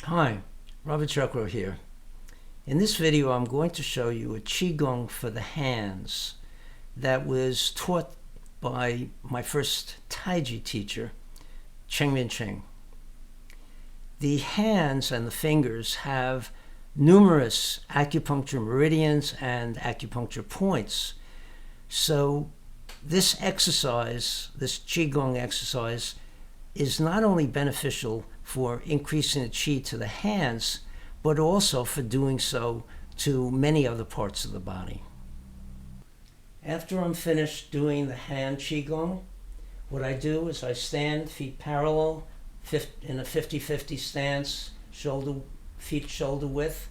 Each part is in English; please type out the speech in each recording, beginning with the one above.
Hi, Robert Chuckrow here. In this video I'm going to show you a Qigong for the hands that was taught by my first Tai-Chi teacher, Cheng Man-ch'ing. The hands and the fingers have numerous acupuncture meridians and acupuncture points. So this exercise, this Qigong exercise, is not only beneficial for increasing the qi to the hands, but also for doing so to many other parts of the body. After I'm finished doing the hand Qigong, what I do is I stand feet parallel in a 50-50 stance, feet shoulder width,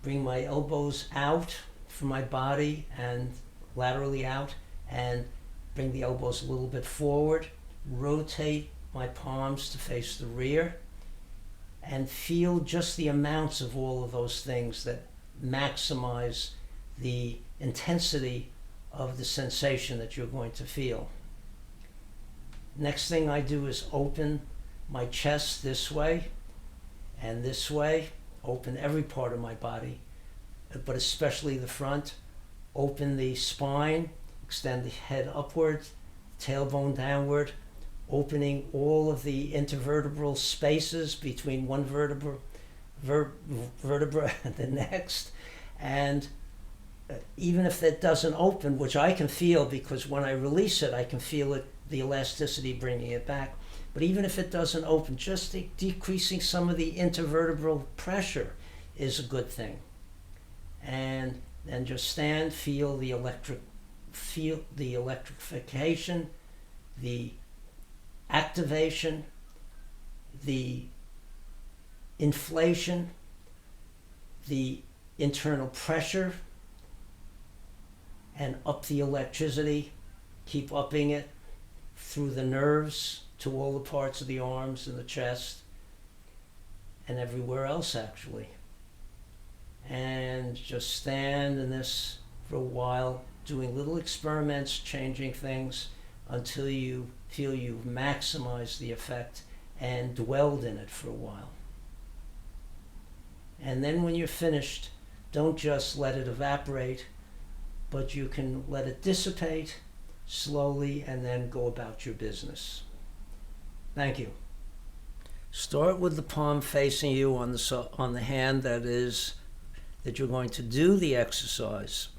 bring my elbows out from my body and laterally out, and bring the elbows a little bit forward, rotate my palms to face the rear, and feel just the amounts of all of those things that maximize the intensity of the sensation that you're going to feel. Next thing I do is open my chest this way and this way, open every part of my body, but especially the front. Open the spine, extend the head upward, tailbone downward, opening all of the intervertebral spaces between one vertebra and the next. And even if that doesn't open, which I can feel because when I release it, I can feel it, the elasticity bringing it back. But even if it doesn't open, just decreasing some of the intervertebral pressure is a good thing. And then just stand, feel the electrification, the activation, the inflation, the internal pressure, and up the electricity. Keep upping it through the nerves to all the parts of the arms and the chest and everywhere else actually. And just stand in this for a while, doing little experiments, changing things until you feel you've maximized the effect and dwelled in it for a while. And then when you're finished, don't just let it evaporate, but you can let it dissipate slowly and then go about your business. Thank you. Start with the palm facing you on the hand that you're going to do the exercise.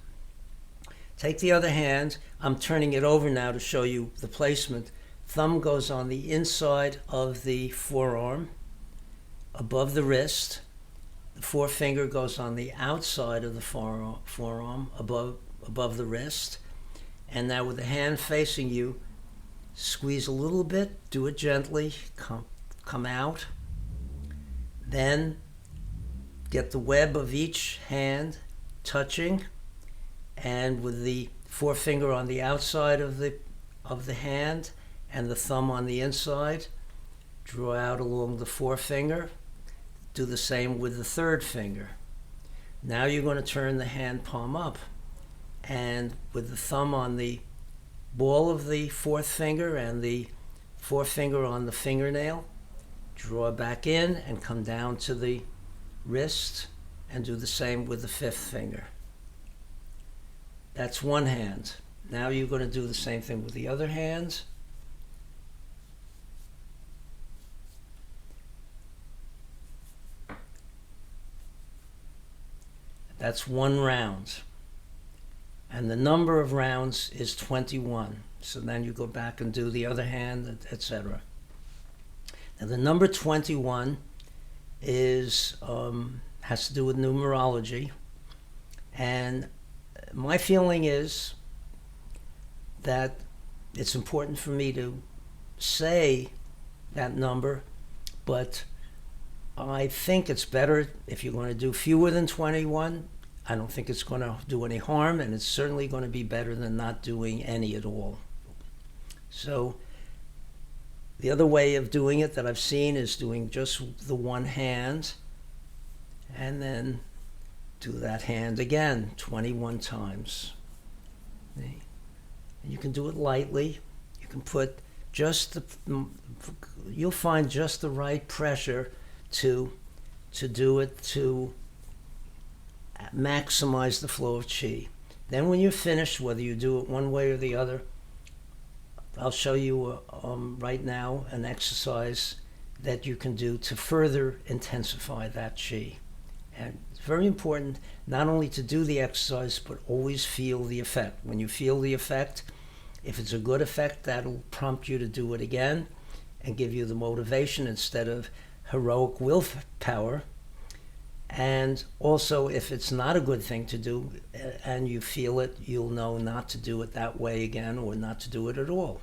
Take the other hand. I'm turning it over now to show you the placement. Thumb goes on the inside of the forearm, above the wrist. The forefinger goes on the outside of the forearm, above the wrist. And now with the hand facing you, squeeze a little bit, do it gently, come out. Then get the web of each hand touching, and with the forefinger on the outside of the hand and the thumb on the inside, draw out along the forefinger. Do the same with the third finger. Now you're going to turn the hand palm up, and with the thumb on the ball of the fourth finger and the forefinger on the fingernail, draw back in and come down to the wrist, and do the same with the fifth finger. That's one hand. Now you're going to do the same thing with the other hand. That's one round. And the number of rounds is 21. So then you go back and do the other hand, etc. Now the number 21 has to do with numerology. And my feeling is that it's important for me to say that number, but I think it's better if you're going to do fewer than 21. I don't think it's going to do any harm, and it's certainly going to be better than not doing any at all. So the other way of doing it that I've seen is doing just the one hand, and then do that hand again 21 times. And you can do it lightly. You can put you'll find just the right pressure to do it to maximize the flow of qi. Then when you're finished, whether you do it one way or the other, I'll show you right now an exercise that you can do to further intensify that qi. And it's very important not only to do the exercise, but always feel the effect. When you feel the effect, if it's a good effect, that'll prompt you to do it again and give you the motivation instead of heroic willpower. And also, if it's not a good thing to do and you feel it, you'll know not to do it that way again or not to do it at all.